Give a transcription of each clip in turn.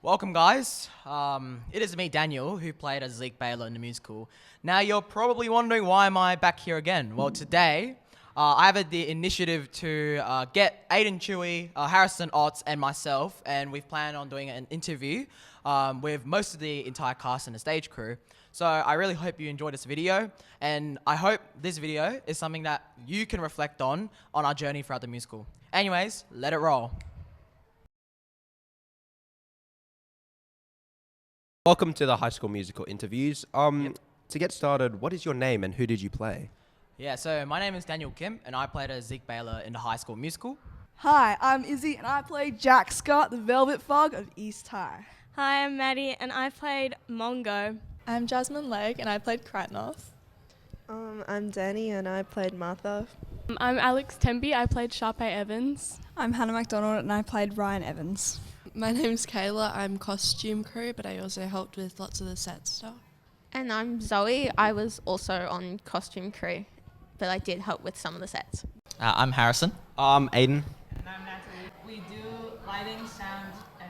Welcome, guys. It is me, Daniel, who played as Zeke Baylor in the musical. Now, you're probably wondering, why am I back here again? Well, today, I have the initiative to get Aiden Chewy, Harrison Otts, and myself, and we've planned on doing an interview with most of the entire cast and the stage crew. So I really hope you enjoy this video, and I hope this video is something that you can reflect on our journey throughout the musical. Anyways, let it roll. Welcome to the High School Musical interviews. To get started, what is your name and who did you play? Yeah, so my name is Daniel Kim, and I played as Zeke Baylor in the High School Musical. Hi, I'm Izzy, and I played Jack Scott, the Velvet Fog of East High. Hi, I'm Maddie, and I played Mongo. I'm Jasmine Legg, and I played Kratnos. I'm Danny, and I played Martha. I'm Alex Temby, I played Sharpay Evans. I'm Hannah MacDonald, and I played Ryan Evans. My name's Kayla, I'm costume crew, but I also helped with lots of the set stuff. And I'm Zoe, I was also on costume crew, but I did help with some of the sets. I'm Harrison. Aiden. And I'm Natalie. We do lighting, sound, and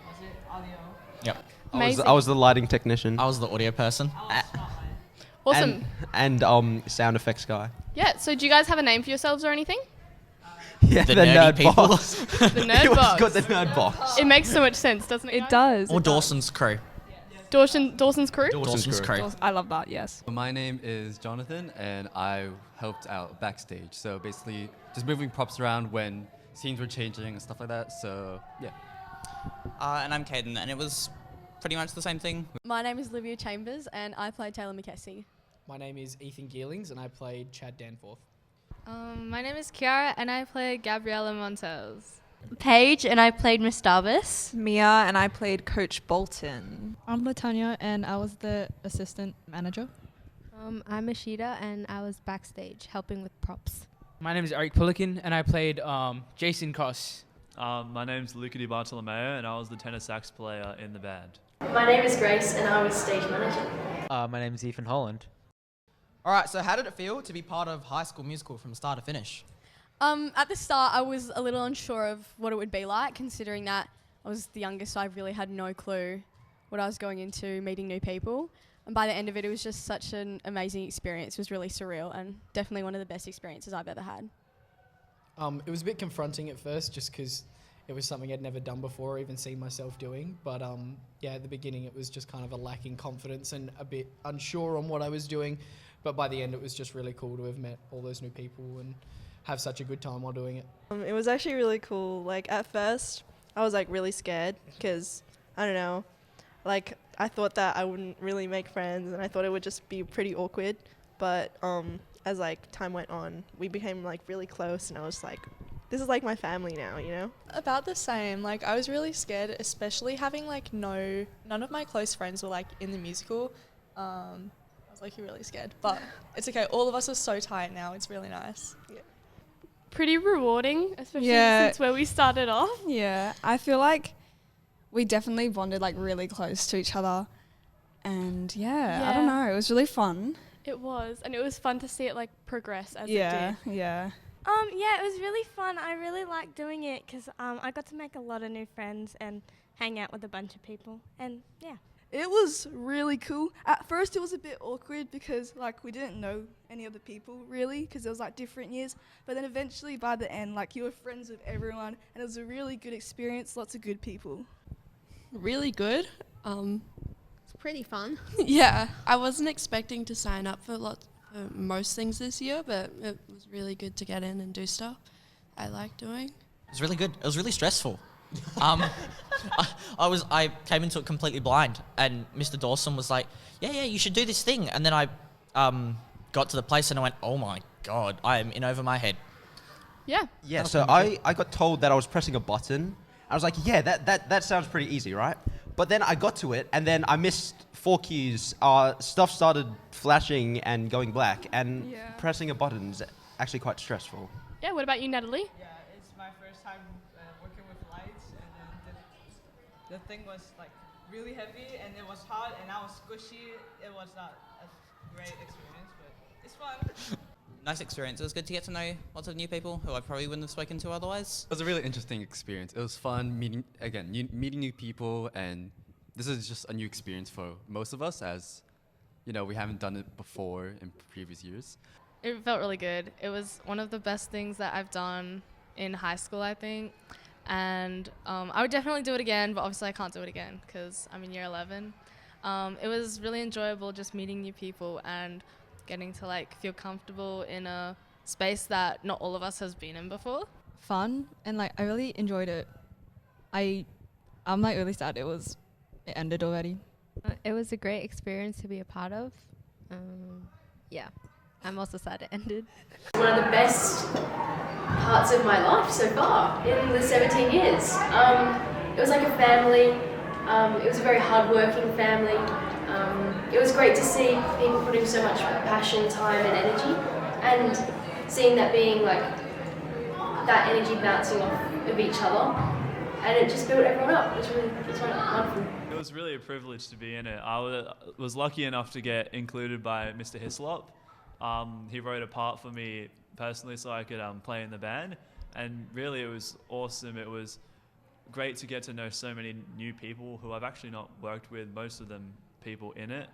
was it audio? Yep. I was the lighting technician. I was the audio person. Awesome. And sound effects guy. Yeah, so do you guys have a name for yourselves or anything? Yeah, The nerdy nerd people. box. The nerd It was box. got the nerd box. It makes so much sense, doesn't it? It does. Or Dawson's crew. Dawson's crew? Dawson's crew. I love that, yes. My name is Jonathan, and I helped out backstage. So basically, just moving props around when scenes were changing and stuff like that. So, yeah. And I'm Caden, and it was pretty much the same thing. My name is Olivia Chambers, and I played Taylor McKessie. My name is Ethan Geerlings, and I played Chad Danforth. My name is Kiara, and I played Gabriella Montez. Paige, and I played Miss Darvis. Mia, and I played Coach Bolton. I'm Latanya, and I was the assistant manager. I'm Ashida, and I was backstage helping with props. My name is Eric Pullikin, and I played Jason Koss. My name's Luca Di Bartolomeo, and I was the tenor sax player in the band. My name is Grace, and I was stage manager. My name is Ethan Holland. All right, so how did it feel to be part of High School Musical from start to finish? At the start, I was a little unsure of what it would be like, considering that I was the youngest, so I really had no clue what I was going into, meeting new people. And by the end of it, it was just such an amazing experience. It was really surreal and definitely one of the best experiences I've ever had. It was a bit confronting at first, just because it was something I'd never done before or even seen myself doing. But yeah, at the beginning, it was just kind of a lacking confidence and a bit unsure on what I was doing. But by the end, it was just really cool to have met all those new people and have such a good time while doing it. It was actually really cool. Like, at first, I was, like, really scared because, I don't know, like, I thought that I wouldn't really make friends and I thought it would just be pretty awkward. But as, like, time went on, we became, like, really close and I was like, this is, like, my family now, you know? About the same. Like, I was really scared, especially having, like, none of my close friends were, like, in the musical. I was, like, really scared. But it's okay. All of us are so tight now. It's really nice. Yeah. Pretty rewarding, especially since where we started off. Yeah, I feel like we definitely bonded like really close to each other, and yeah, I don't know, it was really fun. It was, and it was fun to see it like progress as it did. Yeah. Yeah, it was really fun. I really liked doing it because I got to make a lot of new friends and hang out with a bunch of people, and yeah. It was really cool. At first, it was a bit awkward because, like, we didn't know any of the people, really, because it was, like, different years. But then eventually, by the end, like, you were friends with everyone, and it was a really good experience, lots of good people. Really good. It's pretty fun. Yeah, I wasn't expecting to sign up for most things this year, but it was really good to get in and do stuff I like doing. It was really good. It was really stressful. I came into it completely blind, and Mr. Dawson was like, yeah, you should do this thing. And then I got to the place and I went, oh my God, I am in over my head. Yeah. Yeah, so I got told that I was pressing a button. I was like, yeah, that sounds pretty easy, right? But then I got to it, and then I missed 4 cues. Stuff started flashing and going black, and pressing a button is actually quite stressful. Yeah, what about you, Natalie? Yeah, it's my first time working with lights, and then the thing was like really heavy, and it was hot, and I was squishy. It was not a great experience, but it's fun. nice experience. It was good to get to know lots of new people who I probably wouldn't have spoken to otherwise. It was a really interesting experience. It was fun meeting meeting new people, and this is just a new experience for most of us, as you know, we haven't done it before in previous years. It felt really good. It was one of the best things that I've done in high school, I think. And I would definitely do it again, but obviously I can't do it again because I'm in year 11. It was really enjoyable just meeting new people and getting to like feel comfortable in a space that not all of us has been in before. Fun, and like I really enjoyed it. I'm like really sad it ended already. It was a great experience to be a part of. Yeah, I'm also sad it ended. One of the best parts of my life so far in the 17 years. It was like a family. It was a very hard-working family. It was great to see people putting so much passion, time, and energy, and seeing that being like that energy bouncing off of each other, and it just built everyone up. It was really wonderful. It was really a privilege to be in it. I was lucky enough to get included by Mr. Hislop. He wrote a part for me personally so I could play in the band, and really it was awesome. It was great to get to know so many new people who I've actually not worked with, most of them people in it.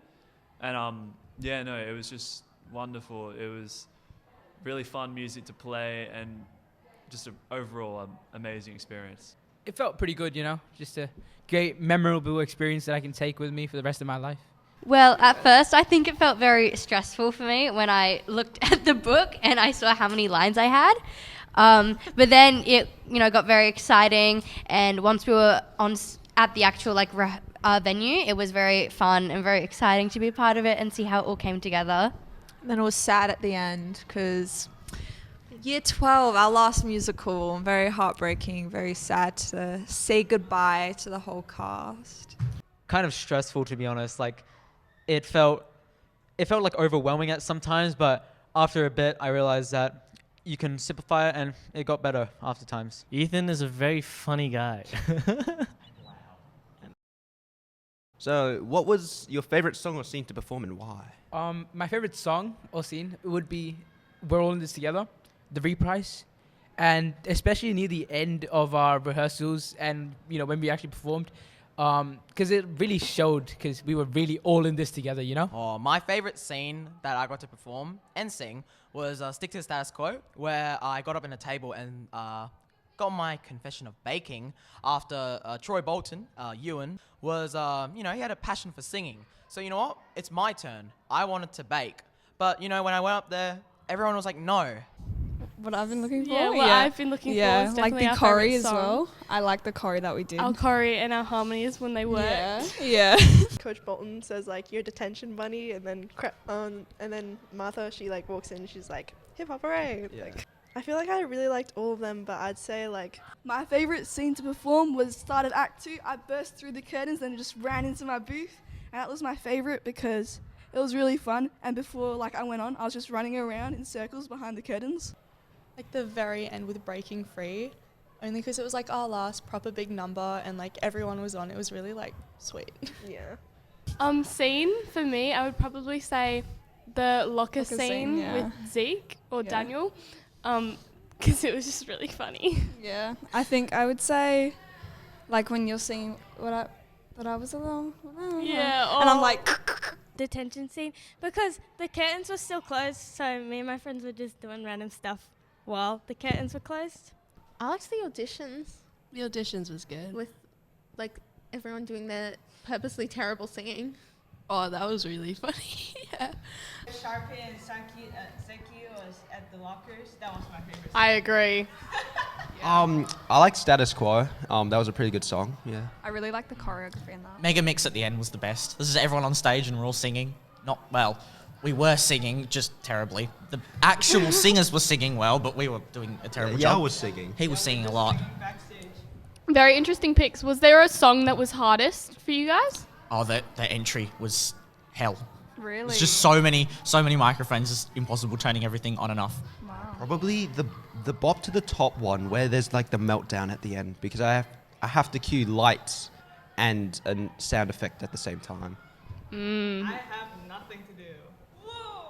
And yeah, no, it was just wonderful. It was really fun music to play and just an overall amazing experience. It felt pretty good, you know, just a great memorable experience that I can take with me for the rest of my life. Well, at first, I think it felt very stressful for me when I looked at the book and I saw how many lines I had. But then it, got very exciting. And once we were at the actual venue, it was very fun and very exciting to be a part of it and see how it all came together. And then it was sad at the end because year 12, our last musical, very heartbreaking, very sad to say goodbye to the whole cast. Kind of stressful, to be honest. Like, it felt like overwhelming at some times, but after a bit, I realized that you can simplify it, and it got better after times. Ethan is a very funny guy. So, what was your favorite song or scene to perform, and why? My favorite song or scene would be "We're All in This Together," the reprise, and especially near the end of our rehearsals, and when we actually performed, because it really showed, because we were really all in this together, Oh, my favorite scene that I got to perform and sing was Stick to the Status Quo, where I got up in a table and got my confession of baking after Troy Bolton, Ewan, was, he had a passion for singing. So you know what? It's my turn. I wanted to bake. But, when I went up there, everyone was like, no. What I've been looking for? Yeah, what I've been looking for is definitely like the our choreo favourite as song. well. I like the choreo that we did. Our choreo and our harmonies when they worked. Yeah. Coach Bolton says like, "You're a detention bunny," and then Martha, she like walks in, she's like, "Hip hop hooray!" Yeah. Like, I feel like I really liked all of them, but I'd say like My favourite scene to perform was start of Act 2. I burst through the curtains and just ran into my booth, and that was my favourite because it was really fun. And before I went on, I was just running around in circles behind the curtains. Like the very end with Breaking Free, only because it was like our last proper big number and like everyone was on. It was really like sweet. Yeah. Scene for me, I would probably say the locker scene yeah. with Zeke or Yeah. Daniel, because it was just really funny. Yeah, I think I would say, like when you're seeing what I was alone. Yeah, and I'm like, detention scene, because the curtains were still closed, so me and my friends were just doing random stuff while the curtains were closed. I liked the auditions The auditions was good. with like everyone doing their purposely terrible singing. Oh, that was really funny. Yeah. Sharpie and Seki was at the lockers. That was my favorite. I agree. I like Status Quo. That was a pretty good song. Yeah. I really like the choreography in that. Mega Mix at the end was the best. This is everyone on stage and we're all singing. We were singing, just terribly. The actual singers were singing well, but we were doing a terrible job. I was singing. He was singing a lot. Very interesting picks. Was there a song that was hardest for you guys? Oh, the entry was hell. Really? It's just so many microphones. It's impossible turning everything on and off. Probably the bop to the top one where there's like the meltdown at the end, because I have to cue lights and a sound effect at the same time. I have nothing to do.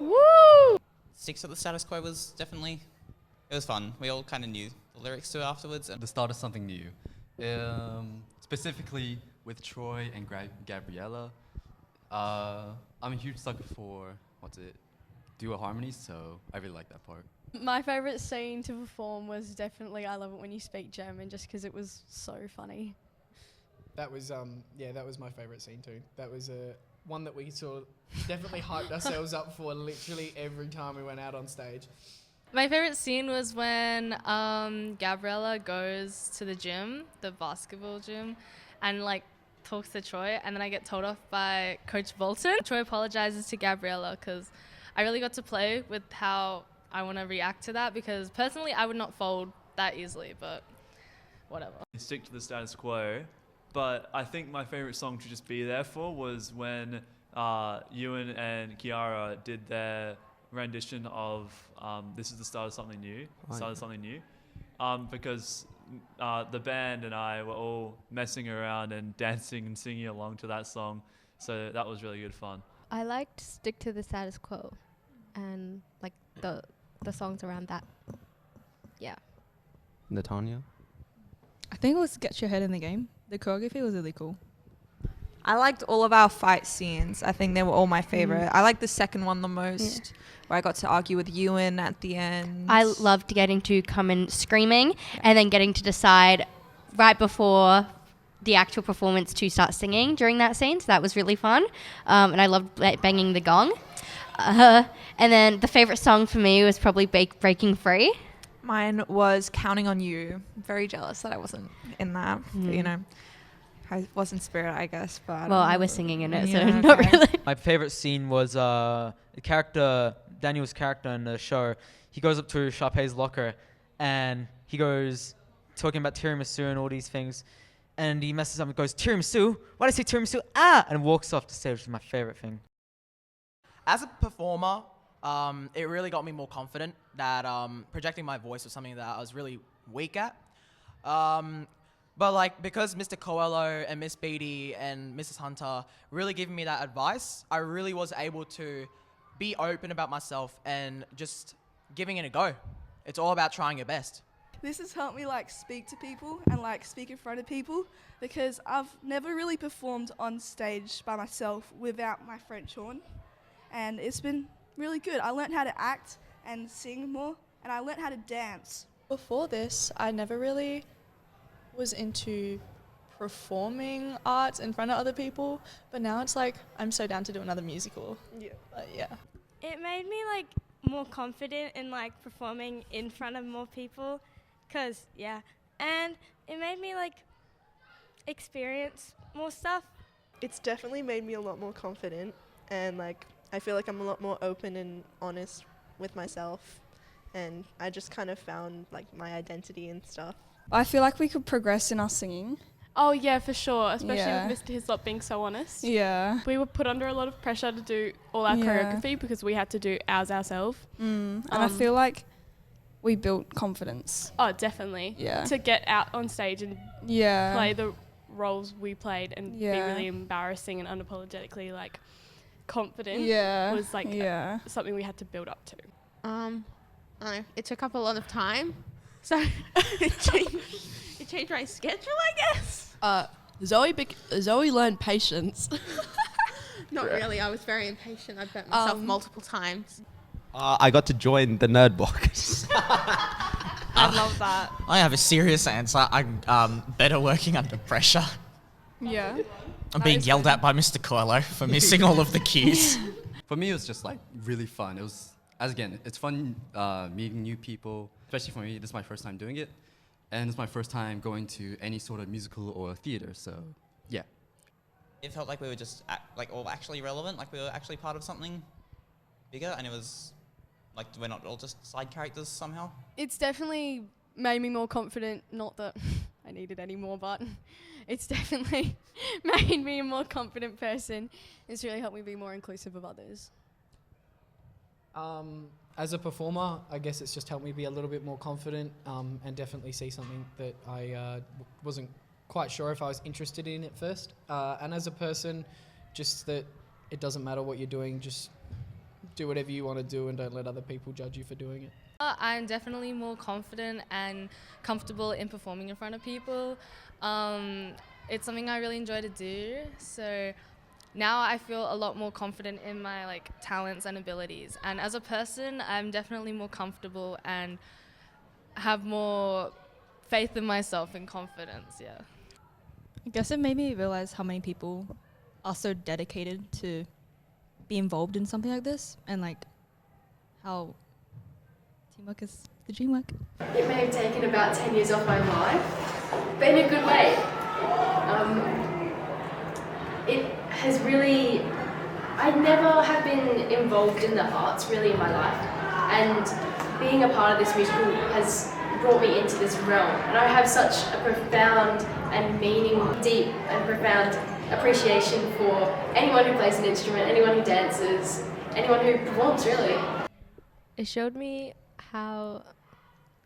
Woo! Stick to the Status Quo was definitely, it was fun. We all kind of knew the lyrics to it afterwards. The start of something new. Specifically with Troy and Gabriella. I'm a huge sucker for, duo harmonies, so I really like that part. My favourite scene to perform was definitely I Love It When You Speak German, just because it was so funny. That was that was my favourite scene too. That was one that we sort of definitely hyped ourselves up for literally every time we went out on stage. My favourite scene was when Gabriella goes to the gym, the basketball gym, and like talks to Troy, and then I get told off by Coach Bolton. Troy apologizes to Gabriella because I really got to play with how I want to react to that, because personally I would not fold that easily, but whatever. Stick to the status quo, but I think my favorite song to just be there for was when Ewan and Kiara did their rendition of This Is the Start of Something New, because the band and I were all messing around and dancing and singing along to that song, so that was really good fun. I liked Stick to the Status Quo and like the songs around that. Yeah. Natanya? I think it was Get Your Head in the Game. The choreography was really cool. I liked all of our fight scenes. I think they were all my favorite. I liked the second one the most, where I got to argue with Ewan at the end. I loved getting to come in screaming and then getting to decide right before the actual performance to start singing during that scene. So that was really fun. And I loved banging the gong. And then the favorite song for me was probably Breaking Free. Mine was Counting on You. I'm very jealous that I wasn't in that. But, you know, I was in spirit, I guess. But I was singing in it, so not okay. really. My favorite scene was the character, Daniel's character in the show. He goes up to Sharpay's locker and he goes talking about tiramisu and all these things. And he messes up and goes, tiramisu? Why did I say tiramisu? Ah! And walks off the stage, which is my favorite thing. As a performer, it really got me more confident that projecting my voice was something that I was really weak at. But like, because Mr. Coelho and Miss Beatty and Mrs. Hunter really giving me that advice, I really was able to be open about myself and just giving it a go. It's all about trying your best. This has helped me like speak to people and like speak in front of people, because I've never really performed on stage by myself without my friend Sean, and it's been really good. I learned how to act and sing more, and I learned how to dance. Before this, I never really was into performing arts in front of other people, but now it's like I'm so down to do another musical. Yeah. It made me like more confident in like performing in front of more people, and it made me like experience more stuff. It's definitely made me a lot more confident, and like I feel like I'm a lot more open and honest with myself, and I just kind of found like my identity and stuff. I feel like we could progress in our singing. Oh yeah, for sure, especially Yeah. with Mr. Hislop being so honest. Yeah. We were put under a lot of pressure to do all our Yeah. choreography because we had to do ours ourselves. And I feel like we built confidence. Oh, definitely. Yeah. To get out on stage and play the roles we played and be Yeah. really embarrassing and unapologetically like confident Yeah. was like Yeah. something we had to build up to. I don't know, it took up a lot of time, so it changed my schedule, I guess. Zoe learned patience. Not really. I was very impatient. I burnt myself multiple times. I got to join the nerd box. I love that. I have a serious answer. I'm better working under pressure. Yeah. I'm being yelled at by Mr. Coelho for missing all of the cues. For me, it was just like really fun. It was, it's fun meeting new people. Especially for me, this is my first time doing it. And it's my first time going to any sort of musical or theater, so yeah. It felt like we were just all actually relevant, like we were actually part of something bigger, and it was like we're not all just side characters somehow. It's definitely made me more confident, not that I need it anymore, but it's definitely made me a more confident person. It's really helped me be more inclusive of others. As a performer, I guess it's just helped me be a little bit more confident and definitely see something that I wasn't quite sure if I was interested in at first. And as a person, just that it doesn't matter what you're doing, just do whatever you want to do and don't let other people judge you for doing it. I'm definitely more confident and comfortable in performing in front of people. It's something I really enjoy to do. So now I feel a lot more confident in my like talents and abilities. And as a person, I'm definitely more comfortable and have more faith in myself and confidence. Yeah. I guess it made me realize how many people are so dedicated to be involved in something like this, and like how teamwork is the dream work. It may have taken about 10 years off my life, but in a good way. It has really, I never have been involved in the arts really in my life, and being a part of this musical has brought me into this realm, and I have such a profound and deep and profound appreciation for anyone who plays an instrument, anyone who dances, anyone who performs really. It showed me how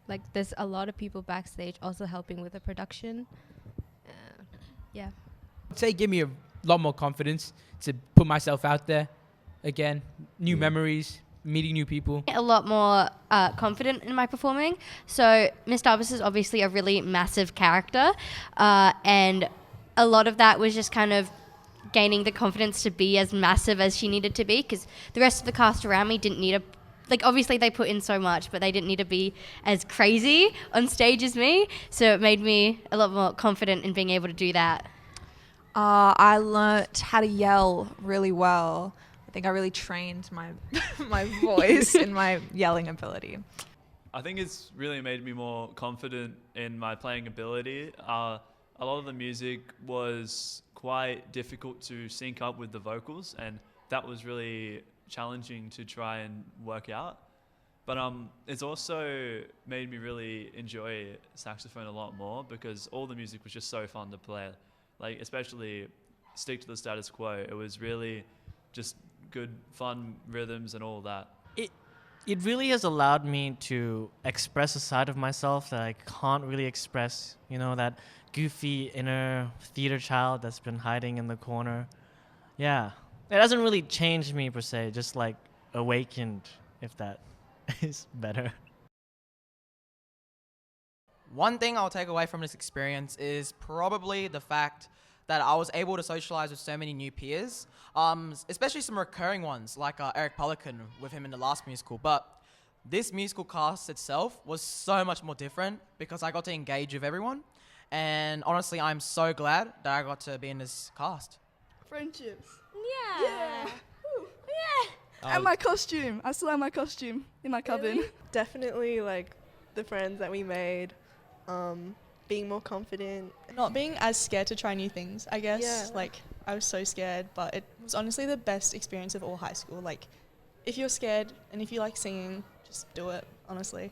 like there's a lot of people backstage also helping with the production. Yeah. I'd say give me a lot more confidence to put myself out there again, new memories, meeting new people. A lot more confident in my performing. So Miss Darbus is obviously a really massive character, and a lot of that was just kind of gaining the confidence to be as massive as she needed to be, because the rest of the cast around me didn't need obviously they put in so much, but they didn't need to be as crazy on stage as me. So it made me a lot more confident in being able to do that. I learnt how to yell really well. I think I really trained my my voice and my yelling ability. I think it's really made me more confident in my playing ability. A lot of the music was quite difficult to sync up with the vocals, and that was really challenging to try and work out. But it's also made me really enjoy saxophone a lot more, because all the music was just so fun to play. Like, especially Stick to the Status Quo. It was really just good, fun rhythms and all that. It really has allowed me to express a side of myself that I can't really express, you know, that goofy inner theater child that's been hiding in the corner. Yeah. It hasn't really changed me per se, just like awakened, if that is better. One thing I'll take away from this experience is probably the fact that I was able to socialize with so many new peers, especially some recurring ones like Eric Pelican with him in the last musical. But this musical cast itself was so much more different because I got to engage with everyone. And honestly, I'm so glad that I got to be in this cast. Friendships. Yeah. Yeah. Woo. Yeah. And my costume. I still have my costume in my cabin. Really? Definitely like the friends that we made, being more confident. Not being as scared to try new things, I guess. Yeah. Like, I was so scared, but it was honestly the best experience of all high school. Like, if you're scared and if you like singing, just do it, honestly.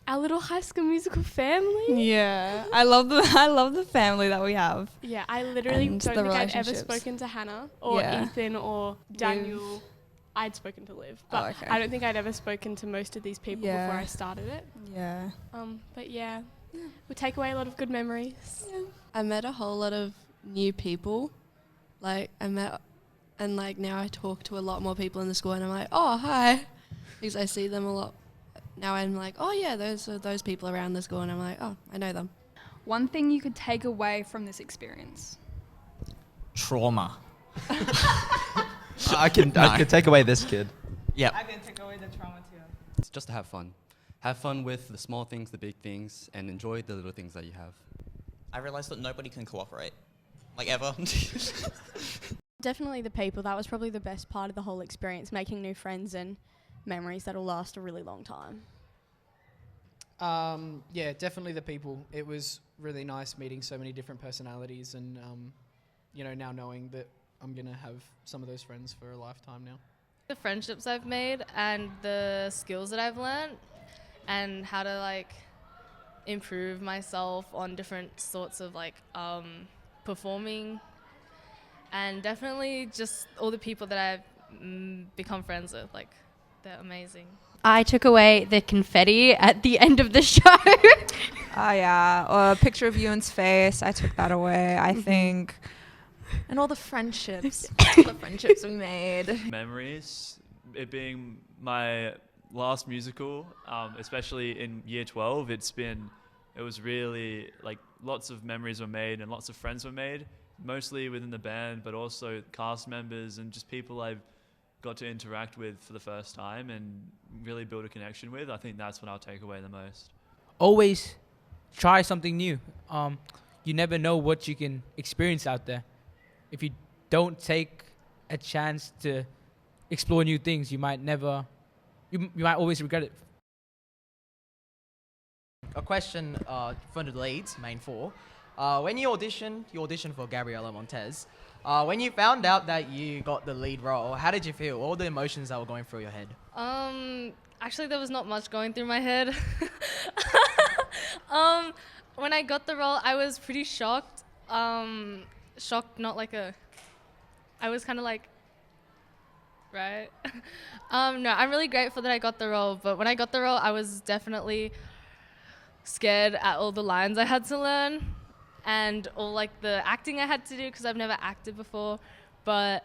Our little High School Musical family. Yeah, I love the family that we have. Yeah, I literally And don't the think I'd ever relationships. spoken to Hannah or Yeah. Ethan or Daniel. I'd spoken to Liv, but okay. I don't think I'd ever spoken to most of these people Yeah. before I started it. Yeah. But yeah, we take away a lot of good memories. I met a whole lot of new people. Like, now I talk to a lot more people in the school, and I'm like, oh, hi. Because I see them a lot. Now I'm like, oh, yeah, those are those people around the school, and I'm like, oh, I know them. One thing you could take away from this experience. Trauma. I can take away this kid. Yeah. I can take away the trauma too. It's just to have fun. Have fun with the small things, the big things, and enjoy the little things that you have. I realized that nobody can cooperate. Like, ever. Definitely the people. That was probably the best part of the whole experience, making new friends and memories that'll last a really long time. Yeah, definitely the people. It was really nice meeting so many different personalities, and now knowing that I'm gonna have some of those friends for a lifetime now. The friendships I've made and the skills that I've learned and how to improve myself on different sorts of performing, and definitely just all the people that I've become friends with. They're amazing. I took away the confetti at the end of the show. Oh yeah, a picture of Ewan's face. I took that away. I think, and all the friendships, all the friendships we made. Memories, it being my last musical, especially in year 12, it was really like lots of memories were made and lots of friends were made, mostly within the band, but also cast members and just people I've got to interact with for the first time and really build a connection with. I think that's what I'll take away the most. Always try something new. You never know what you can experience out there. If you don't take a chance to explore new things, you might always regret it. A question for the leads, main four. When you auditioned for Gabriela Montez. When you found out that you got the lead role, how did you feel? All the emotions that were going through your head? Actually, there was not much going through my head. When I got the role, I was pretty shocked. Shocked, not like I was kind of like, right? No, I'm really grateful that I got the role, but when I got the role, I was definitely scared at all the lines I had to learn and all like the acting I had to do because I've never acted before, but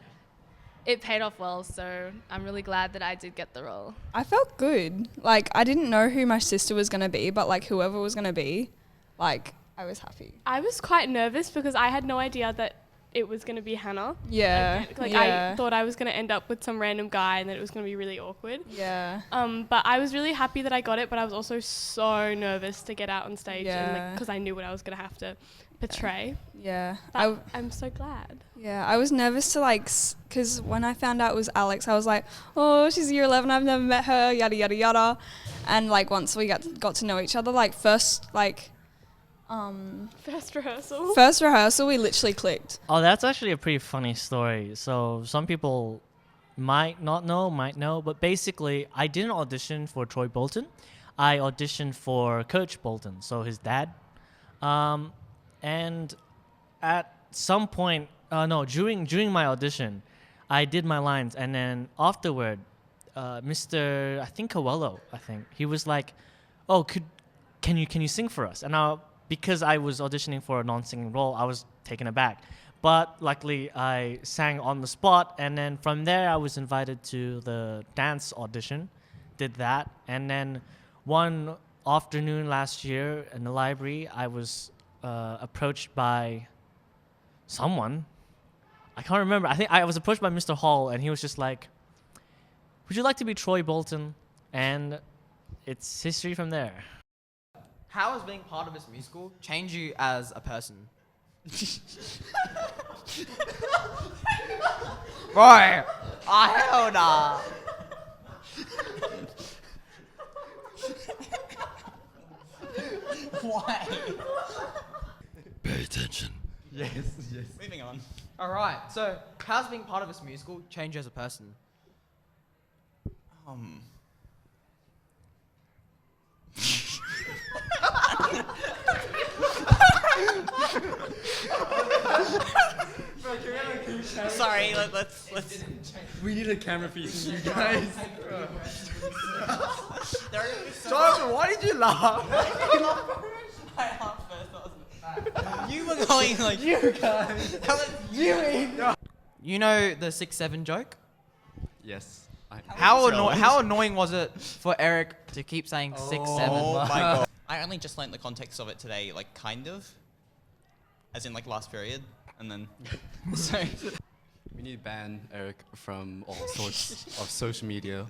it paid off well, so I'm really glad that I did get the role. I felt good. Like, I didn't know who my sister was going to be, but like whoever was going to be, like, I was happy. I was quite nervous because I had no idea that it was going to be Hannah. Yeah. I thought I was going to end up with some random guy and that it was going to be really awkward. Yeah. But I was really happy that I got it, but I was also so nervous to get out on stage Yeah. because I knew what I was going to have to portray. Yeah. I'm so glad. Yeah, I was nervous to because when I found out it was Alex, I was like, oh, she's year 11, I've never met her, yada, yada, yada. And like once we got to know each other, like first rehearsal, we literally clicked. Oh, that's actually a pretty funny story. So some people might not know, might know, but basically I didn't audition for Troy Bolton. I auditioned for Coach Bolton, so his dad. And at some point, during my audition, I did my lines, and then afterward, Mr. Coelho, he was like, "Oh, can you sing for us?" And because I was auditioning for a non-singing role, I was taken aback. But luckily, I sang on the spot, and then from there, I was invited to the dance audition, did that, and then one afternoon last year in the library, I was approached by someone. I can't remember. I think I was approached by Mr. Hall, and he was just like, "Would you like to be Troy Bolton?" And it's history from there. How has being part of this musical changed you as a person? Boy, hell nah. Why? Pay attention. Yes, yes. Moving on. All right. So, how's being part of this musical changed you as a person? Sorry, let's. We need a camera feed from you guys. Jonathan, why did you laugh? I laughed first. You were going like you guys. That was you. You know the 6-7 joke? Yes. How annoying was it for Eric to keep saying 6-7? Oh my god. I only just learnt the context of it today, like kind of. As in like last period. And then so We need to ban Eric from all sorts of social media.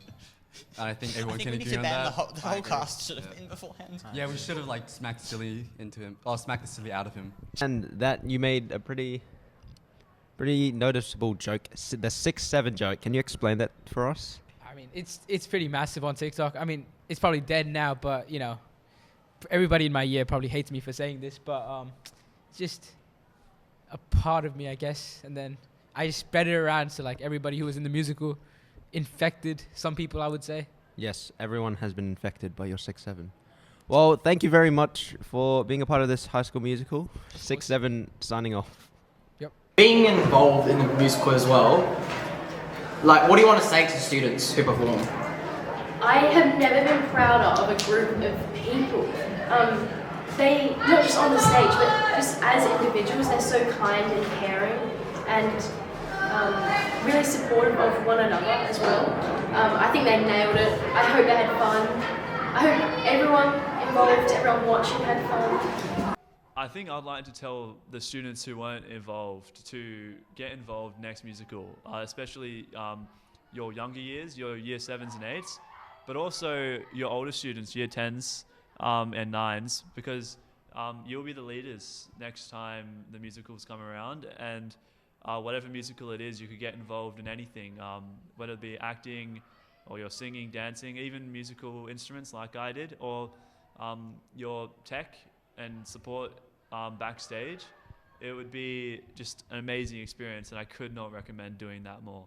And I think everyone can agree on that. The whole cast should have been beforehand. Yeah, we should have like smacked silly into him, or smacked the silly out of him. And that you made a pretty noticeable joke, the 6-7 joke. Can you explain that for us? I mean, it's pretty massive on TikTok. I mean, it's probably dead now, but you know, everybody in my year probably hates me for saying this, but it's just a part of me, I guess. And then I just spread it around to like everybody who was in the musical, infected some people, I would say. Yes, everyone has been infected by your 6-7. Well, thank you very much for being a part of this High School Musical. 6-7 signing off. Yep. Being involved in the musical as well, like, what do you want to say to students who perform? I have never been prouder of a group of people. They, not just on the stage, but just as individuals, they're so kind and caring. And really supportive of one another as well. I think they nailed it. I hope they had fun. I hope everyone involved, everyone watching had fun. I think I'd like to tell the students who weren't involved to get involved next musical, especially your younger years, your year 7s and 8s, but also your older students, year 10s and 9s, because you'll be the leaders next time the musicals come around, and whatever musical it is, you could get involved in anything, whether it be acting or you're singing, dancing, even musical instruments like I did, or your tech and support backstage. It would be just an amazing experience, and I could not recommend doing that more.